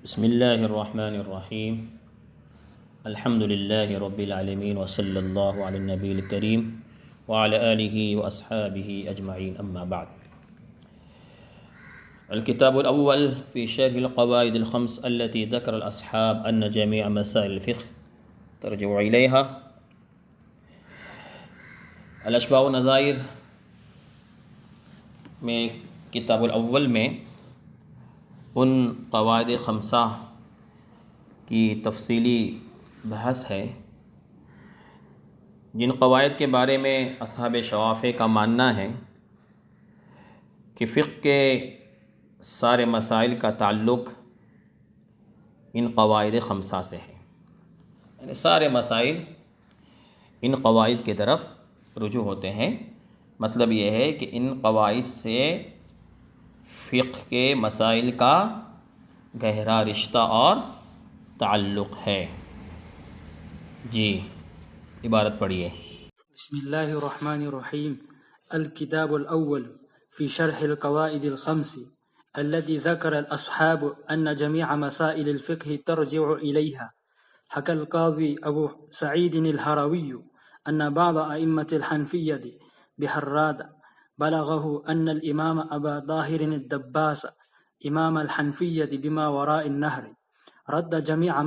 بسم اللہ الرحمن الرحیم الحمد للہ رب العالمین وصلی اللہ علی النبی الکریم وعلی آلہ واصحابہ اجمعین اما بعد الكتاب الاول في شرح القواعد الخمس التي ذكر الاصحاب ان جميع مسائل الفقه ترجع اليها. الاشباہ والنظائر میں کتاب الاول میں ان قواعد خمسہ کی تفصیلی بحث ہے جن قواعد کے بارے میں اصحاب شوافع کا ماننا ہے کہ فقہ کے سارے مسائل کا تعلق ان قواعد خمسہ سے ہے، یعنی سارے مسائل ان قواعد کی طرف رجوع ہوتے ہیں. مطلب یہ ہے کہ ان قواعد سے فقہ کے مسائل کا گہرا رشتہ اور تعلق ہے. جی عبارت پڑھیے. بسم اللہ الرحمن الرحیم. الكتاب الأول في شرح القواعد الخمس التي ذكر الأصحاب أن جميع مسائل الفقه ترجع إليها. حكى القاضي أبو سعيد الهروي أن بعض أئمة الحنفية بحراد بلغه أن الإمام أبا طاهر الدباس إمام الحنفية بما وراء النهر رد جميع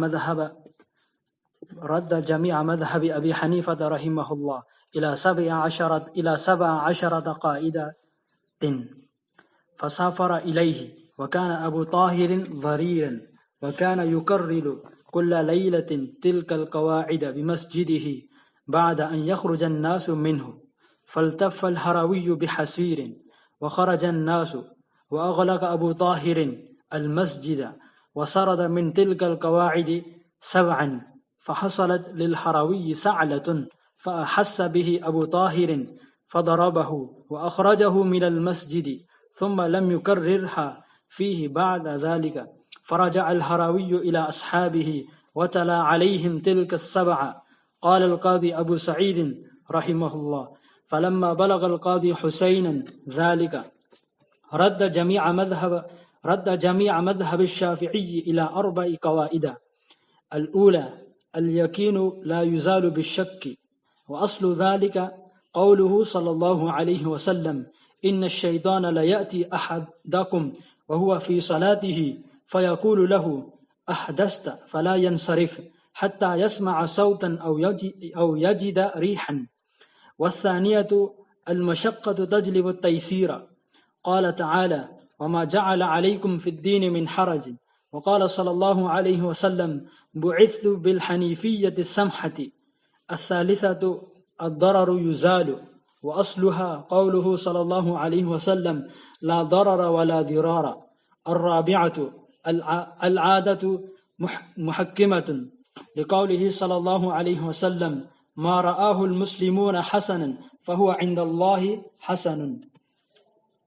مذهب أبي حنيفة رحمه الله إلى 17 قاعدة فسافر إليه، وكان أبو طاهر ضريرا وكان يكرر كل ليلة تلك القواعد بمسجده بعد أن يخرج الناس منه. فالتف الهروي بحسير وخرج الناس وأغلق أبو طاهر المسجد وسرد من تلك القواعد 7، فحصلت للهروي سعلة فأحس به أبو طاهر فضربه وأخرجه من المسجد ثم لم يكررها فيه بعد ذلك. فرجع الهروي إلى أصحابه وتلا عليهم تلك 7. قال القاضي أبو سعيد رحمه الله: فلما بلغ القاضي حسينا ذلك رد جميع مذهب الشافعي إلى 4 قواعد. الأولى: اليقين لا يزال بالشك، وأصل ذلك قوله صلى الله عليه وسلم: إن الشيطان ليأتي أحدكم وهو في صلاته فيقول له أحدثت، فلا ينصرف حتى يسمع صوتا أو يجد ريحا. والثانية: المشقة تجلب التيسير. قال تعالى: وما جعل عليكم في الدين من حرج. وقال صلى الله عليه وسلم: بعثت بالحنيفية السمحة. الثالثة: الضرر يزال، وأصلها قوله صلى الله عليه وسلم: لا ضرر ولا ضرار. الرابعة: العادة محكمة، لقوله صلى الله عليه وسلم: ما رآه المسلمون حسنا فهو عند الله حسن.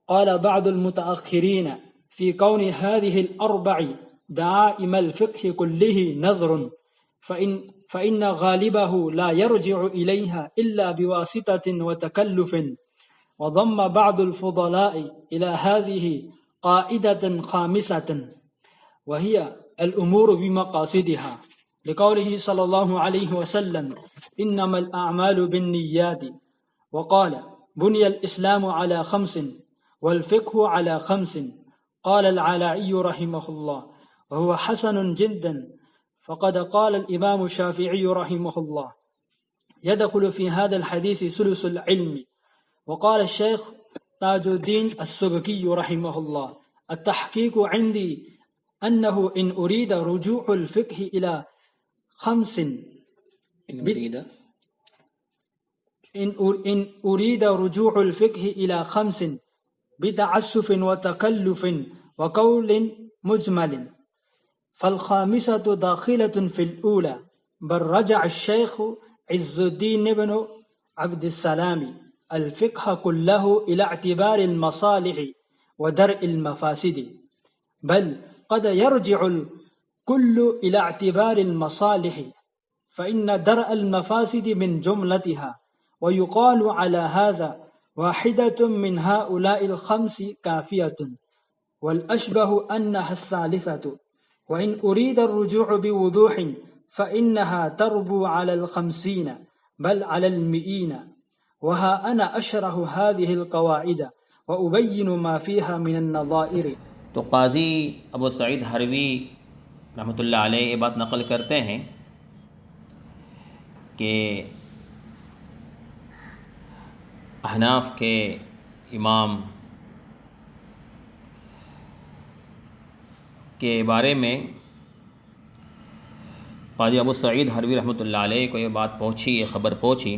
قال بعض المتأخرين في كون هذه 4 دعائم الفقه كله نظر، فإن غالبه لا يرجع إليها إلا بواسطة وتكلف. وضم بعض الفضلاء إلى هذه قاعدة خامسة وهي الأمور بمقاصدها، لقوله صلى الله عليه وسلم: إنما الأعمال بالنيات. وقال: بني الإسلام على 5 والفقه على 5. قال العلائی رحمه الله: وهو حسن جدا. فقد قال الإمام الشافعي رحمه الله: يدخل في هذا الحديث ثلث العلم. وقال الشيخ تاج الدين السبكي رحمه الله: التحقيق عندي أنه إن أريد رجوع الفقه إلى 5 إن أريد رجوع الفقه إلى 5 بتعسف وتكلف وقول مجمل، فالخامسة داخلة في الأولى. بل رجع الشيخ عز الدين بن عبد السلام الفقه كله إلى اعتبار المصالح ودرء المفاسد، بل قد يرجع الكل إلى اعتبار المصالح، فإن درء المفاسد من جملتها. ويقال على هذا: واحدة من هؤلاء 5 كافية. والأشبه أنها الثالثة، وإن أريد الرجوع بوضوح فإنها تربو على 50 بل على 100 وها أنا أشرح هذه القواعد وأبين ما فيها من النظائر. تو قاضی ابو سعید حروی رحمۃ اللہ علیہ یہ بات نقل کرتے ہیں کہ احناف کے امام کے بارے میں قاضی ابو سعید حروی رحمۃ اللہ علیہ کو یہ بات پہنچی، یہ خبر پہنچی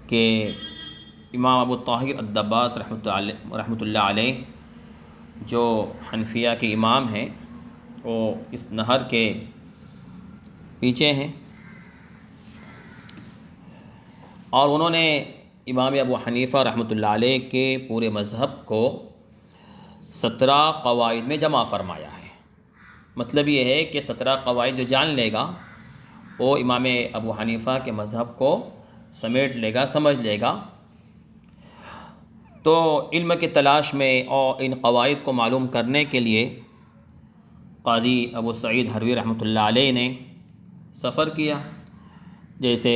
کہ امام ابو طاہر الدباس رحمۃ اللہ علیہ جو حنفیہ کے امام ہیں وہ اس نہر کے پیچھے ہیں، اور انہوں نے امام ابو حنیفہ رحمۃ اللہ علیہ کے پورے مذہب کو 17 قواعد میں جمع فرمایا ہے۔ مطلب یہ ہے کہ 17 قواعد جو جان لے گا وہ امام ابو حنیفہ کے مذہب کو سمیٹ لے گا، سمجھ لے گا۔ تو علم کی تلاش میں اور ان قواعد کو معلوم کرنے کے لیے قاضی ابو سعید حروی رحمۃ اللہ علیہ نے سفر کیا، جیسے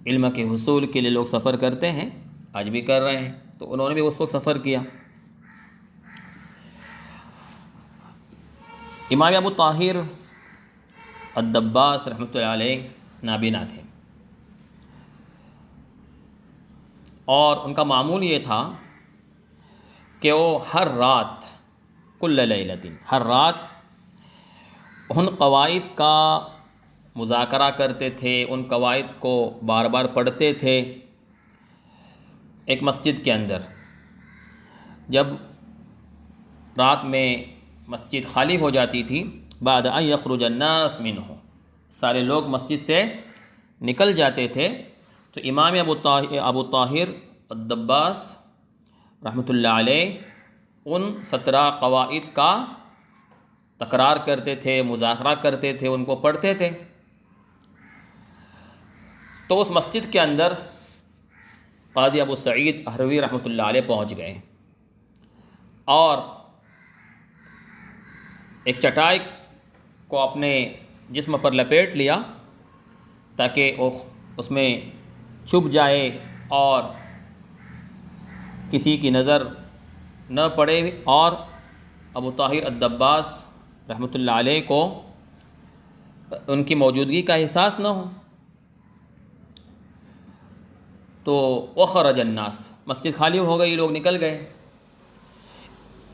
علم کے حصول کے لیے لوگ سفر کرتے ہیں، آج بھی کر رہے ہیں، تو انہوں نے بھی اس وقت سفر کیا۔ امام ابو طاہر الدباس رحمۃ اللہ علیہ نابینا تھے، اور ان کا معمول یہ تھا کہ وہ ہر رات کل لیلۃ، ہر رات ان قواعد کا مذاکرہ کرتے تھے، ان قواعد کو بار بار پڑھتے تھے ایک مسجد کے اندر۔ جب رات میں مسجد خالی ہو جاتی تھی، بعد ان یخرج الناس منہ، سارے لوگ مسجد سے نکل جاتے تھے، تو امام ابو طاہر الدباس رحمۃ اللہ علیہ ان 17 قواعد کا تکرار کرتے تھے، مذاکرہ کرتے تھے، ان کو پڑھتے تھے۔ تو اس مسجد کے اندر قاضی ابو سعید حروی رحمۃ اللہ علیہ پہنچ گئے، اور ایک چٹائی کو اپنے جسم پر لپیٹ لیا تاکہ وہ اس میں چھپ جائے اور کسی کی نظر نہ پڑے، اور ابو طاہر الدباس رحمۃ اللہ علیہ کو ان کی موجودگی کا احساس نہ ہو۔ تو وخرج الناس، مسجد خالی ہو گئی، لوگ نکل گئے۔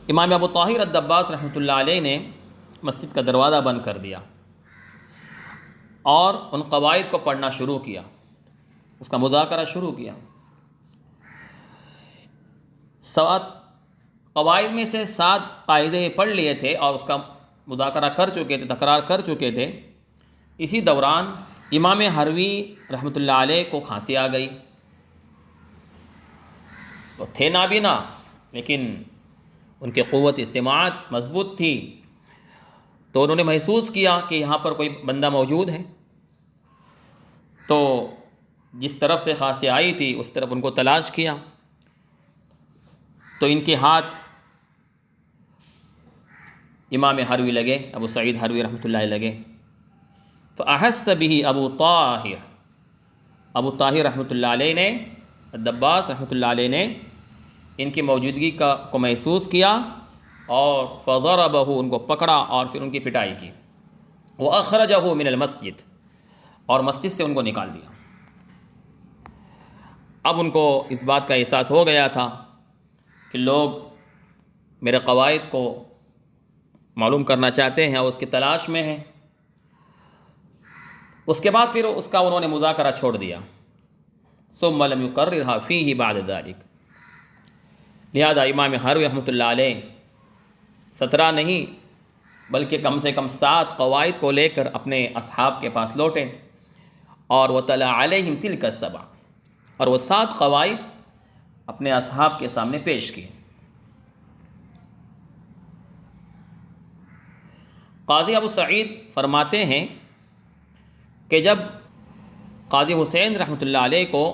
امام ابو طاہر الدباس رحمۃ اللہ علیہ نے مسجد کا دروازہ بند کر دیا اور ان قواعد کو پڑھنا شروع کیا، اس کا مذاکرہ شروع کیا۔ 7 قواعد میں سے 7 قاعدے پڑھ لیے تھے اور اس کا مذاکرہ کر چکے تھے، تکرار کر چکے تھے۔ اسی دوران امام حروی رحمۃ اللہ علیہ کو کھانسی آ گئی۔ تو تھے نابینا، لیکن ان کی قوت سماعت مضبوط تھی، تو انہوں نے محسوس کیا کہ یہاں پر کوئی بندہ موجود ہے۔ تو جس طرف سے کھانسی آئی تھی اس طرف ان کو تلاش کیا، تو ان کے ہاتھ امام حروی لگے، ابو سعید حروی رحمۃ اللہ علیہ لگے۔ فأحس به ابو طاہر رحمۃ اللہ علیہ نے، الدباس رحمۃ اللہ علیہ نے ان کی موجودگی کو محسوس کیا، اور فضربہ، ان کو پکڑا اور پھر ان کی پٹائی کی۔ وأخرجہ من المسجد، اور مسجد سے ان کو نکال دیا۔ اب ان کو اس بات کا احساس ہو گیا تھا کہ لوگ میرے قواعد کو معلوم کرنا چاہتے ہیں اور اس کی تلاش میں ہیں۔ اس کے بعد پھر اس کا انہوں نے مذاکرہ چھوڑ دیا۔ ثم لم يكررها فيه بعد ذلك، لہذا امام حروی رحمۃ اللہ علیہ 17 نہیں بلکہ کم سے کم 7 قواعد کو لے کر اپنے اصحاب کے پاس لوٹے، اور وَتَلَا عَلَيْهِمْ تِلْكَ السَّبْعَ، اور وہ 7 قواعد اپنے اصحاب کے سامنے پیش کیے۔ قاضی ابو سعید فرماتے ہیں کہ جب قاضی حسین رحمۃ اللہ علیہ کو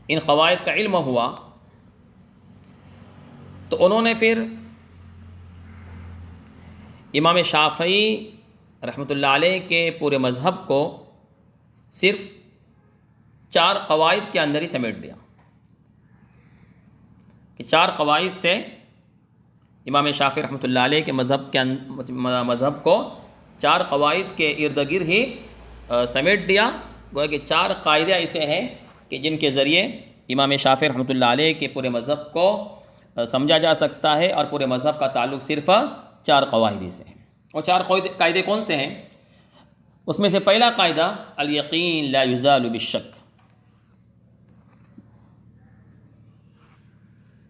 ان قواعد کا علم ہوا تو انہوں نے پھر امام شافعی رحمۃ اللہ علیہ کے پورے مذہب کو صرف 4 قواعد کے اندر ہی سمیٹ دیا کہ 4 قواعد سے امام شافعی رحمۃ اللہ علیہ کے مذہب کو 4 قواعد کے ارد گرد ہی سمیٹ دیا. گویا کہ 4 قاعدے ایسے ہیں کہ جن کے ذریعے امام شافعی رحمۃ اللہ علیہ کے پورے مذہب کو سمجھا جا سکتا ہے، اور پورے مذہب کا تعلق صرف 4 قواعد سے ہے. اور 4 قاعدے کون سے ہیں؟ اس میں سے پہلا قاعدہ الیقین لا یزال بالشک.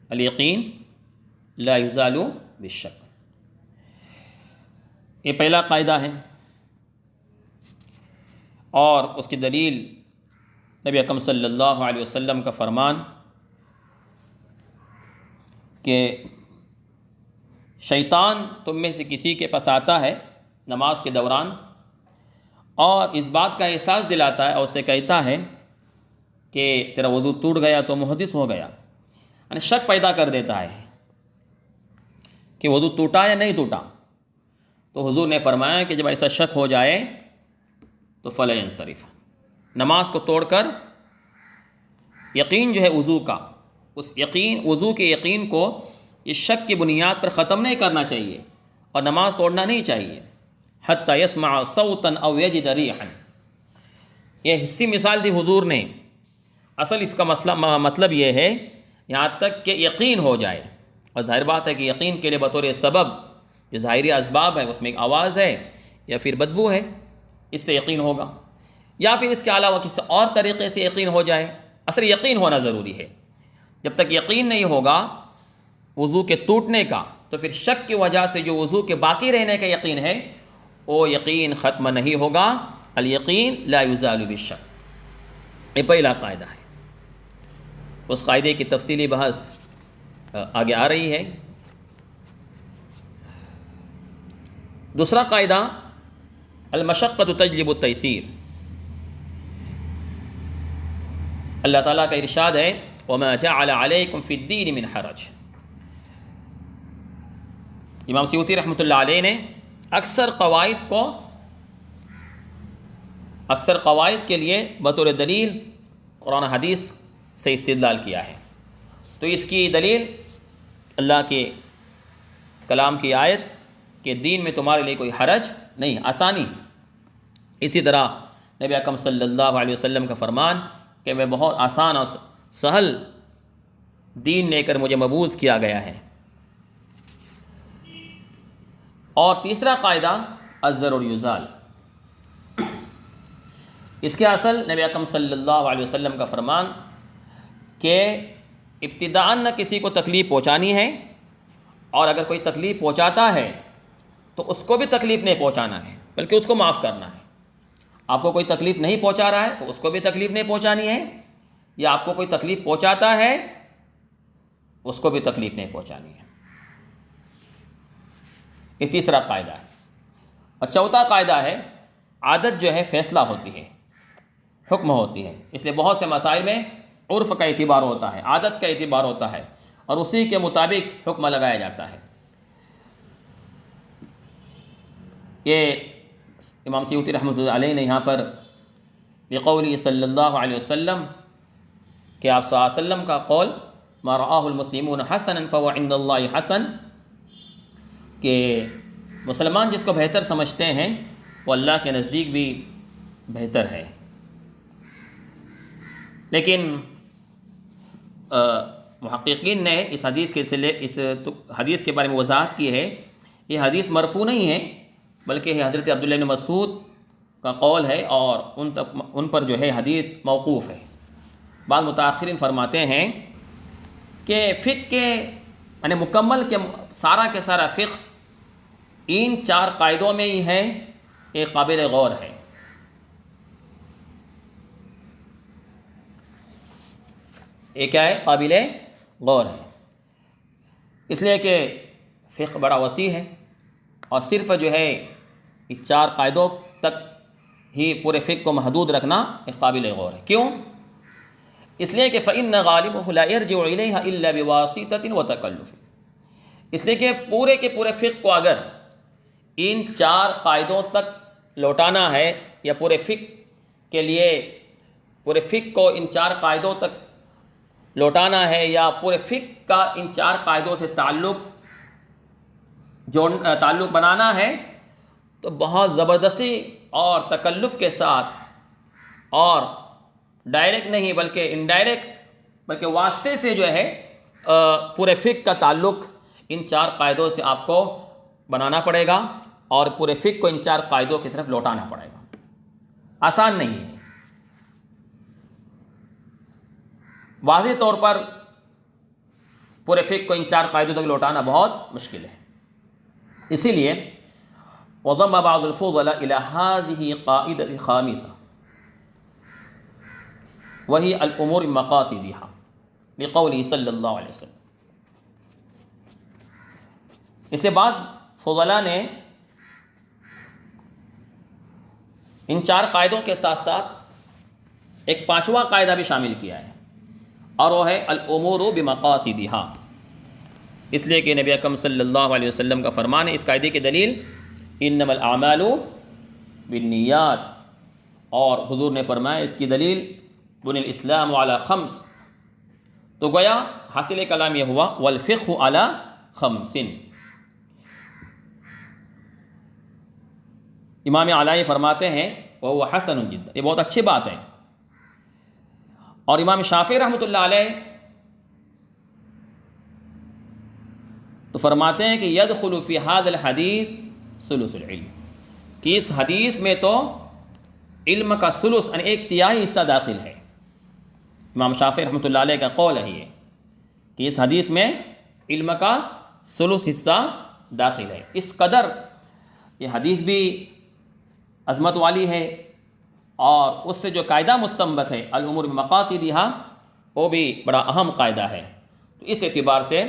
الیقین لا یزال بالشک، یہ پہلا قاعدہ ہے. اور اس کی دلیل نبی اکرم صلی اللہ علیہ وسلم کا فرمان کہ شیطان تم میں سے کسی کے پاس آتا ہے نماز کے دوران اور اس بات کا احساس دلاتا ہے اور اسے کہتا ہے کہ تیرا وضو ٹوٹ گیا تو محدث ہو گیا، یعنی شک پیدا کر دیتا ہے کہ وضو ٹوٹا یا نہیں ٹوٹا. تو حضور نے فرمایا کہ جب ایسا شک ہو جائے تو فلا ینصرف، نماز کو توڑ کر یقین جو ہے وضو کا، اس وضو کے یقین کو اس شک کی بنیاد پر ختم نہیں کرنا چاہیے اور نماز توڑنا نہیں چاہیے. حتی یسمع صوتا او یجد ریحا، یہ حصی مثال دی حضور نے. اصل اس کا مطلب یہ ہے یہاں تک کہ یقین ہو جائے، اور ظاہر بات ہے کہ یقین کے لیے بطور سبب جو ظاہری اسباب ہے اس میں ایک آواز ہے یا پھر بدبو ہے، اس سے یقین ہوگا، یا پھر اس کے علاوہ کسی اور طریقے سے یقین ہو جائے. اصل یقین ہونا ضروری ہے. جب تک یقین نہیں ہوگا وضو کے ٹوٹنے کا تو پھر شک کی وجہ سے جو وضو کے باقی رہنے کا یقین ہے وہ یقین ختم نہیں ہوگا. الیقین لا یزال بالشک، یہ پہلا قاعدہ ہے. اس قاعدے کی تفصیلی بحث آگے آ رہی ہے. دوسرا قاعدہ المشقۃ تجلب التیسیر. اللہ تعالیٰ کا ارشاد ہے وما جعل علیکم فی الدین من حرج. امام سیوطی رحمۃ اللہ علیہ نے اکثر قواعد کے لیے بطور دلیل قرآن حدیث سے استدلال کیا ہے. تو اس کی دلیل اللہ کے کلام کی آیت کہ دین میں تمہارے لیے کوئی حرج نہیں، آسانی. اسی طرح نبی اکرم صلی اللہ علیہ وسلم کا فرمان کہ میں بہت آسان اور سہل دین لے کر مجھے مبعوث کیا گیا ہے. اور تیسرا قاعدہ الضرر یزال. اس کے اصل نبی اکرم صلی اللہ علیہ وسلم کا فرمان کہ ابتداءً نہ کسی کو تکلیف پہنچانی ہے، اور اگر کوئی تکلیف پہنچاتا ہے تو اس کو بھی تکلیف نہیں پہنچانا ہے بلکہ اس کو معاف کرنا ہے. آپ کو کوئی تکلیف نہیں پہنچا رہا ہے تو اس کو بھی تکلیف نہیں پہنچانی ہے، یا آپ کو کوئی تکلیف پہنچاتا ہے اس کو بھی تکلیف نہیں پہنچانی ہے. یہ تیسرا قاعدہ ہے. اور چوتھا قاعدہ ہے عادت جو ہے فیصلہ ہوتی ہے، حکم ہوتی ہے. اس لیے بہت سے مسائل میں عرف کا اعتبار ہوتا ہے، عادت کا اعتبار ہوتا ہے، اور اسی کے مطابق حکم لگایا جاتا ہے. یہ امام سیوطی رحمۃ اللہ علیہ نے یہاں پر بقولی صلی اللہ علیہ وسلم کہ آپ صلی اللہ علیہ وسلم کا قول ما رآہ المسلمون حسنا فهو عند اللہ حسن، کہ مسلمان جس کو بہتر سمجھتے ہیں وہ اللہ کے نزدیک بھی بہتر ہے. لیکن محققین نے اس حدیث کے بارے میں وضاحت کی ہے، یہ حدیث مرفوع نہیں ہے بلکہ یہ حضرت عبداللہ بن مسعود کا قول ہے، اور ان پر جو ہے حدیث موقوف ہے. بعض متاخرین فرماتے ہیں کہ فقہ کے یعنی مکمل کے سارا فقہ ان 4 قاعدوں میں ہی ہے، یہ قابل غور ہے. یہ کیا ہے؟ قابل غور ہے. اس لیے کہ فقہ بڑا وسیع ہے، اور صرف جو ہے اس 4 قاعدوں تک ہی پورے فقہ کو محدود رکھنا ایک قابل غور ہے. کیوں؟ اس لیے کہ فإن غالبه لا يرجع إليها إلا بواسطة وتكلف. اس لیے کہ پورے کے پورے فقہ کو اگر ان 4 قاعدوں تک لوٹانا ہے، یا پورے فقہ کے لیے پورے فقہ کو ان 4 قاعدوں تک لوٹانا ہے، یا پورے فقہ کا ان 4 قاعدوں سے تعلق بنانا ہے، تو بہت زبردستی اور تکلف کے ساتھ، اور ڈائریکٹ نہیں بلکہ انڈائریکٹ، بلکہ واسطے سے جو ہے پورے فقہ کا تعلق ان 4 قاعدوں سے آپ کو بنانا پڑے گا، اور پورے فقہ کو ان 4 قاعدوں کی طرف لوٹانا پڑے گا۔ آسان نہیں ہے، واضح طور پر پورے فقہ کو ان 4 قاعدوں تک لوٹانا بہت مشکل ہے۔ اسی لیے وضم بعض الفضلاء الى هذه قاعدة الخامسة وهي الامور بمقاصدها لقوله صلی اللہ علیہ وسلم۔ اس لیے بعض فضلاء نے ان 4 قاعدوں کے ساتھ ساتھ ایک 5واں قاعدہ بھی شامل کیا ہے، اور وہ ہے الامور بمقاصدها، اس لیے کہ نبی اکرم صلی اللہ علیہ وسلم کا فرمان ہے، اس قاعدے کی دلیل انما الاعمال بالنیات، اور حضور نے فرمایا اس کی دلیل بنی الاسلام علی 5، تو گویا حاصل کلام یہ ہوا والفقہ علی 5۔ امام علائی فرماتے ہیں وہو حسن جدا، یہ بہت اچھی بات ہے۔ اور امام شافعی رحمۃ اللہ علیہ تو فرماتے ہیں کہ یدخل فی ھذا الحدیث ثلث العلم، کہ اس حدیث میں تو علم کا ثلث یعنی 1/3 حصہ داخل ہے۔ امام شافعی رحمۃ اللہ علیہ کا قول ہے یہ، کہ اس حدیث میں علم کا ثلث حصہ داخل ہے۔ اس قدر یہ حدیث بھی عظمت والی ہے، اور اس سے جو قاعدہ مستنبت ہے الامور بمقاصدها، وہ بھی بڑا اہم قاعدہ ہے۔ تو اس اعتبار سے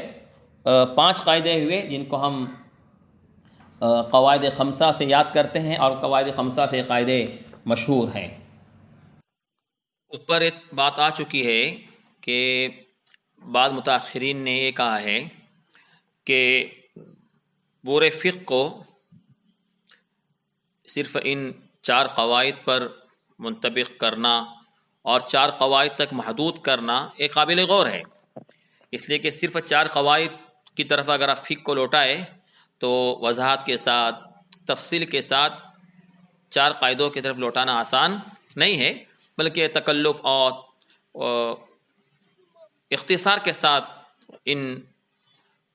5 قاعدے ہوئے جن کو ہم قواعد 5 سے یاد کرتے ہیں، اور قواعد 5 سے قاعدے مشہور ہیں۔ اوپر ایک بات آ چکی ہے کہ بعض متاخرین نے یہ کہا ہے کہ پورے فقہ کو صرف ان 4 قواعد پر منطبق کرنا اور 4 قواعد تک محدود کرنا ایک قابل غور ہے، اس لیے کہ صرف 4 قواعد کی طرف اگر آپ فقہ کو لوٹائے تو وضاحت کے ساتھ، تفصیل کے ساتھ 4 قاعدوں کی طرف لوٹانا آسان نہیں ہے، بلکہ تکلف اور اختصار کے ساتھ ان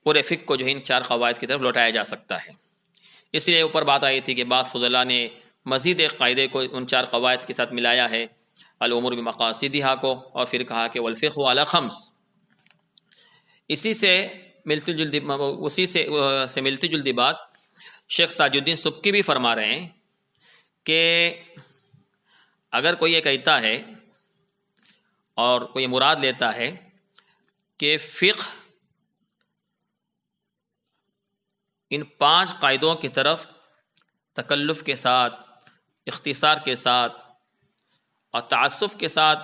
پورے فقہ کو جو ہے ان 4 قواعد کی طرف لوٹایا جا سکتا ہے۔ اس لیے اوپر بات آئی تھی کہ بعض فضلاء نے مزید ایک قاعدے کو ان 4 قواعد کے ساتھ ملایا ہے، الامور بمقاصدها کو، اور پھر کہا کہ والفقہ علی 5۔ اسی سے ملتی جلتی بات شیخ تاج الدین سبکی بھی فرما رہے ہیں کہ اگر کوئی یہ کہتا ہے اور کوئی مراد لیتا ہے کہ فقہ ان 5 قاعدوں کی طرف تکلف کے ساتھ، اختصار کے ساتھ اور تعسف کے ساتھ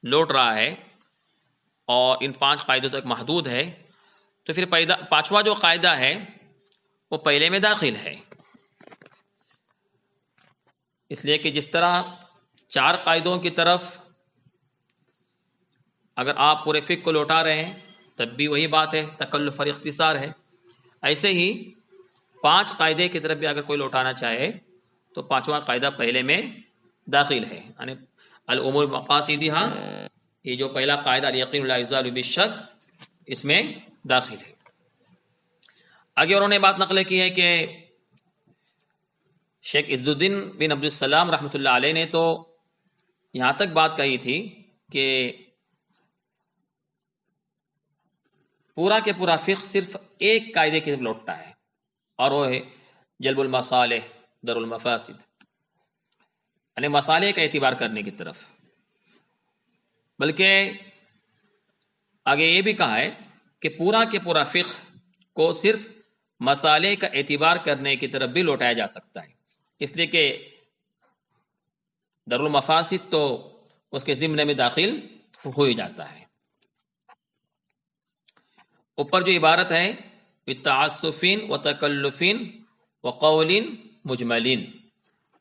لوٹ رہا ہے اور ان 5 قاعدوں تک محدود ہے، تو پھر 5واں جو قاعدہ ہے وہ پہلے میں داخل ہے۔ اس لیے کہ جس طرح 4 قاعدوں کی طرف اگر آپ پورے فقہ کو لوٹا رہے ہیں تب بھی وہی بات ہے، تکلف اور اختصار ہے، ایسے ہی 5 قاعدے کی طرف بھی اگر کوئی لوٹانا چاہے تو 5واں قاعدہ پہلے میں داخل ہے، یعنی الامور بمقاصدها، یہ جو پہلا قاعدہ الیقین لا یزال بالشک، اس میں داخل ہے۔ آگے انہوں نے بات نقل کی ہے کہ شیخ عز الدین بن عبد السلام رحمۃ اللہ علیہ نے تو یہاں تک بات کہی تھی کہ پورا کے پورا فقہ صرف ایک قاعدے کی طرف لوٹتا ہے، اور وہ ہے جلب المصالح در المفاسد، یعنی مصالح کا اعتبار کرنے کی طرف۔ بلکہ آگے یہ بھی کہا ہے کہ پورا کے پورا فقہ کو صرف مصالح کا اعتبار کرنے کی طرف بھی لوٹایا جا سکتا ہے، اس لیے کہ در المفاسد تو اس کے ضمن میں داخل ہو ہی جاتا ہے۔ اوپر جو عبارت ہے بالتعسفین و تکلفین و قول مجملین،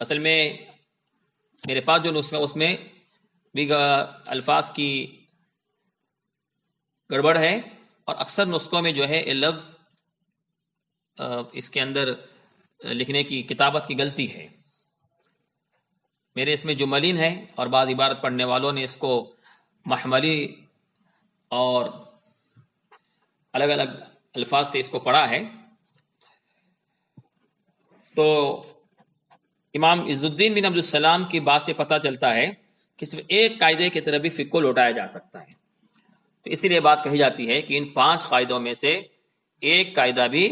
اصل میں میرے پاس جو نسخہ اس میں بھی الفاظ کی گڑبڑ ہے، اور اکثر نسخوں میں جو ہے یہ لفظ اس کے اندر لکھنے کی کتابت کی غلطی ہے۔ میرے اس میں جملین ہے، اور بعض عبارت پڑھنے والوں نے اس کو محملی اور الگ الگ الفاظ سے اس کو پڑھا ہے۔ تو امام عز الدین بن عبدالسلام کی بات سے پتہ چلتا ہے کہ صرف ایک قاعدے کی طرف بھی فقہ کو لوٹایا جا سکتا ہے، تو اسی لیے بات کہی جاتی ہے کہ ان 5 قاعدوں میں سے ایک قاعدہ بھی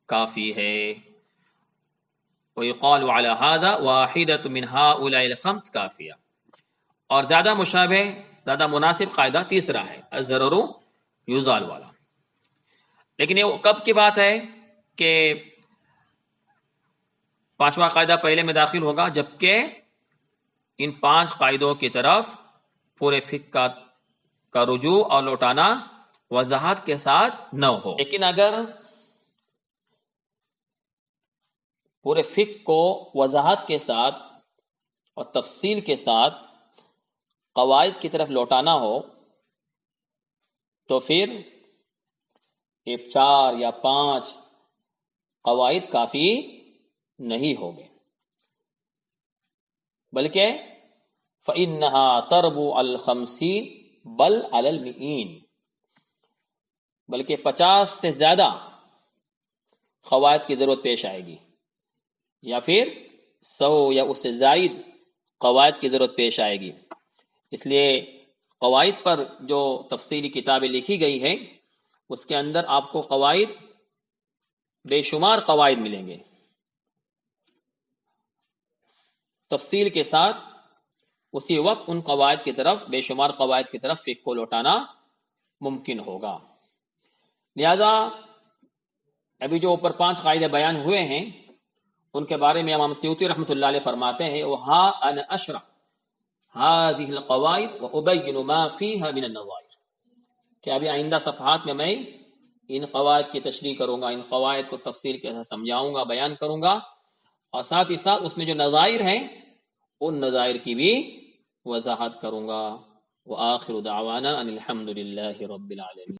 کافی ہے۔ وَيُقَالُ عَلَى هَذَا وَاحِدَةٌ مِنْ هَؤُلَاءِ الْخَمْسِ کافیہ، اور زیادہ مشابہ، زیادہ مناسب قاعدہ تیسرا ہے، الضرر یزال والا۔ لیکن یہ کب کی بات ہے کہ 5واں قاعدہ پہلے میں داخل ہوگا جبکہ ان 5 قاعدوں کی طرف پورے فقہ کا رجوع اور لوٹانا وضاحت کے ساتھ نہ ہو۔ لیکن اگر پورے فقہ کو وضاحت کے ساتھ اور تفصیل کے ساتھ قواعد کی طرف لوٹانا ہو تو پھر 4 یا 5 قواعد کافی نہیں ہوگے، بلکہ فَإِنَّهَا تَرْبُو الْخَمْسِينَ بل علی المئین، بلکہ 50 سے زیادہ قواعد کی ضرورت پیش آئے گی، یا پھر 100 یا اس سے زائد قواعد کی ضرورت پیش آئے گی۔ اس لیے قواعد پر جو تفصیلی کتابیں لکھی گئی ہیں اس کے اندر آپ کو قواعد بے شمار قواعد ملیں گے، تفصیل کے ساتھ اسی وقت ان قواعد کی طرف، بے شمار قواعد کی طرف فقہ کو لوٹانا ممکن ہوگا۔ لہذا ابھی جو اوپر 5 قاعدے بیان ہوئے ہیں ان کے بارے میں امام سیوطی رحمۃ اللہ علیہ فرماتے ہیں وَهَا أَنَا أَشْرَحُ هَذِهِ الْقَوَائِدِ وَأُبَيِّنُ مَا فِيهَا مِنَ النَّظَائِرِ، کہ ابھی آئندہ صفحات میں ان قواعد کی تشریح کروں گا، ان قواعد کو تفصیل کے ساتھ سمجھاؤں گا، بیان کروں گا، اور ساتھ ہی ساتھ اس میں جو نظائر ہیں ان نظائر کی بھی وضاحت کروں گا۔ وآخر دعوانا ان الحمد للہ رب العالمین۔